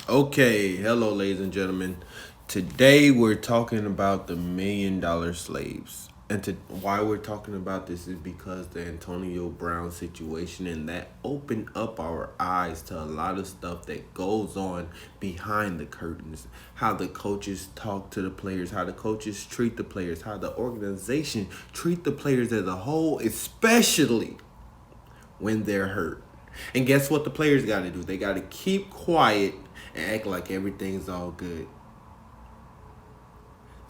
Okay, hello, ladies and gentlemen. Today we're talking about the $1 million slaves. Why we're talking about this is because the Antonio Brown situation and that opened up our eyes to a lot of stuff that goes on behind the curtains. How the coaches talk to the players, how the coaches treat the players, how the organization treat the players as a whole, especially when they're hurt. And guess what the players got to do? They got to keep quiet and act like everything's all good.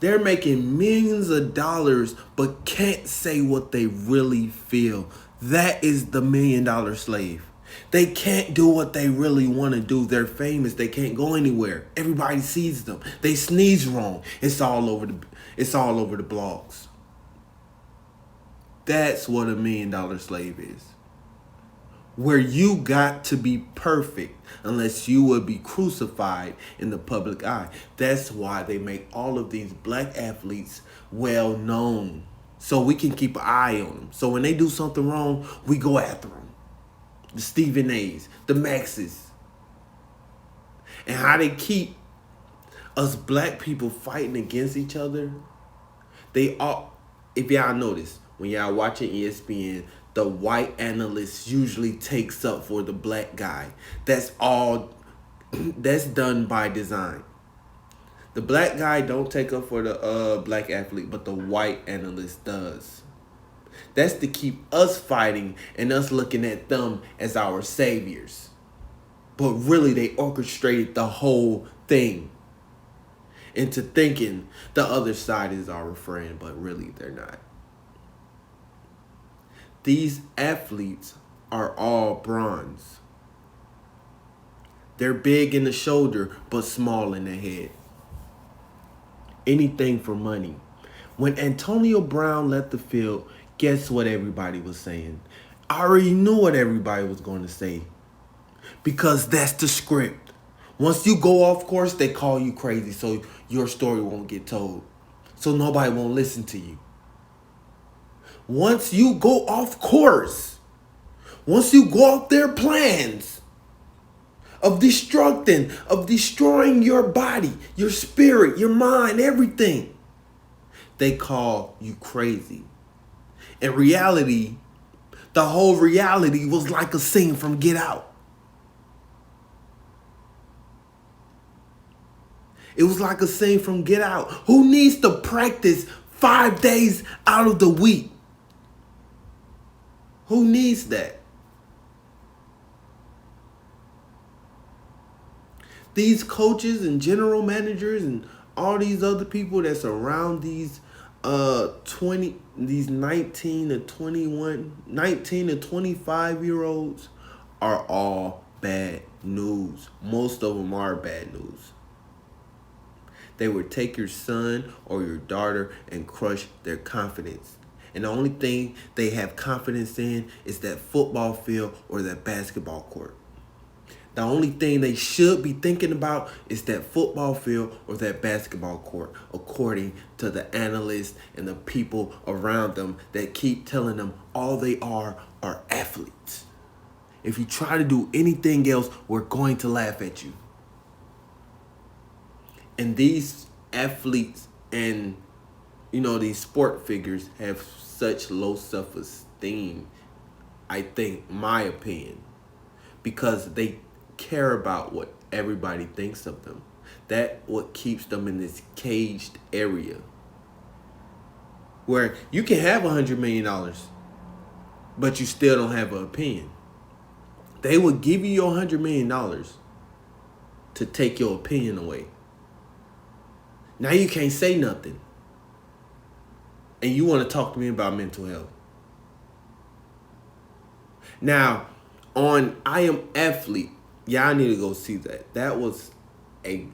They're making millions of dollars but can't say what they really feel. That is the $1 million slave. They can't do what they really want to do. They're famous. They can't go anywhere. Everybody sees them. They sneeze wrong. It's all over the blogs. That's what a $1 million slave is, where you got to be perfect unless you would be crucified in the public eye. That's why they make all of these black athletes well known, so we can keep an eye on them. So when they do something wrong, we go after them. The Stephen A's, the Maxes, and how they keep us black people fighting against each other. They all, if y'all notice, when y'all watching ESPN, the white analyst usually takes up for the black guy. That's all. That's done by design. The black guy don't take up for the black athlete, but the white analyst does. That's to keep us fighting and us looking at them as our saviors. But really, they orchestrated the whole thing into thinking the other side is our friend, but really they're not. These athletes are all bronze. They're big in the shoulder, but small in the head. Anything for money. When Antonio Brown left the field, guess what everybody was saying? I already knew what everybody was going to say, because that's the script. Once you go off course, they call you crazy, so your story won't get told. So nobody won't listen to you. Once you go off course, once you go off their plans of destroying your body, your spirit, your mind, everything, they call you crazy. In reality, the whole reality was like a scene from Get Out. It was like a scene from Get Out. Who needs to practice 5 days out of the week? Who needs that? These coaches and general managers and all these other people that's around these 19 to 21, 19 to 25-year-olds are all bad news. Most of them are bad news. They would take your son or your daughter and crush their confidence. And the only thing they have confidence in is that football field or that basketball court. The only thing they should be thinking about is that football field or that basketball court, according to the analysts and the people around them that keep telling them all they are athletes. If you try to do anything else, we're going to laugh at you. And these athletes and these sport figures have such low self-esteem, I think, my opinion, because they care about what everybody thinks of them. That what keeps them in this caged area where you can have $100 million, but you still don't have an opinion. They would give you your $100 million to take your opinion away. Now you can't say nothing. And you want to talk to me about mental health. Now, on I Am Athlete, y'all need to go see that. That was a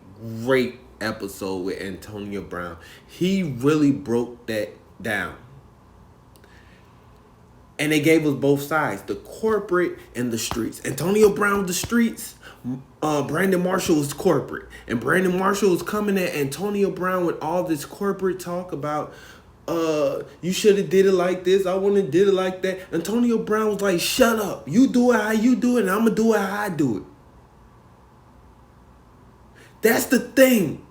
great episode with Antonio Brown. He really broke that down. And they gave us both sides, the corporate and the streets. Antonio Brown, the streets. Brandon Marshall was corporate. And Brandon Marshall was coming at Antonio Brown with all this corporate talk about, you should have did it like this. I wouldn't have did it like that. Antonio Brown was like, shut up. You do it how you do it, and I'm going to do it how I do it. That's the thing.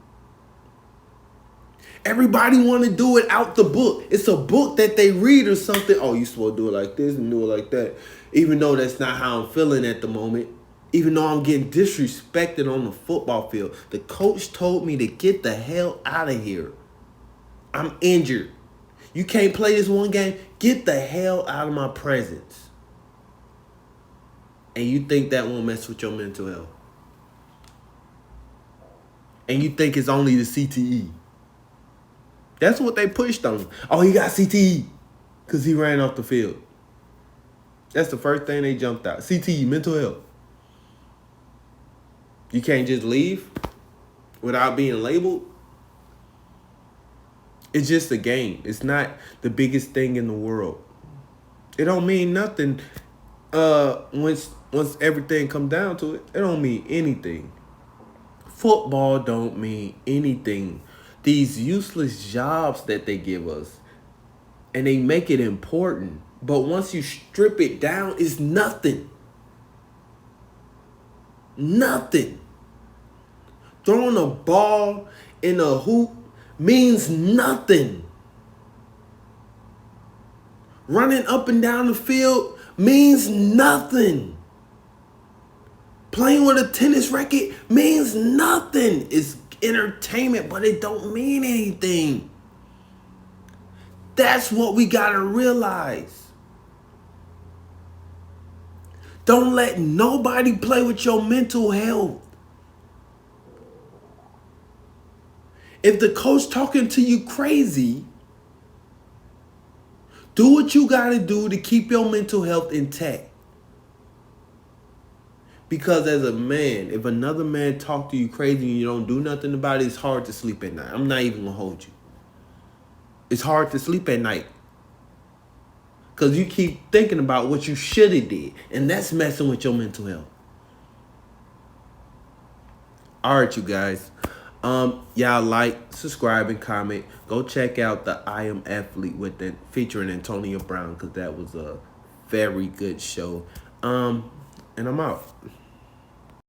Everybody want to do it out the book. It's a book that they read or something. Oh, you supposed to do it like this and do it like that. Even though that's not how I'm feeling at the moment. Even though I'm getting disrespected on the football field. The coach told me to get the hell out of here. I'm injured. You can't play this one game. Get the hell out of my presence. And you think that won't mess with your mental health. And you think it's only the CTE. That's what they pushed on him. Oh, he got CTE because he ran off the field. That's the first thing they jumped out. CTE, mental health. You can't just leave without being labeled. It's just a game. It's not the biggest thing in the world. It don't mean nothing. Once everything come down to it, it don't mean anything. Football don't mean anything. These useless jobs that they give us, and they make it important. But once you strip it down, it's nothing. Nothing. Throwing a ball in a hoop means nothing. Running up and down the field means nothing. Playing with a tennis racket means nothing. It's entertainment, but it don't mean anything. That's what we gotta realize. Don't let nobody play with your mental health. If the coach talking to you crazy, do what you gotta do to keep your mental health intact. Because as a man, if another man talk to you crazy and you don't do nothing about it, it's hard to sleep at night. I'm not even gonna hold you. It's hard to sleep at night. Because you keep thinking about what you should have did. And that's messing with your mental health. All right, you guys. Y'all like, subscribe, and comment. Go check out the I Am Athlete featuring Antonio Brown, because that was a very good show. And I'm out.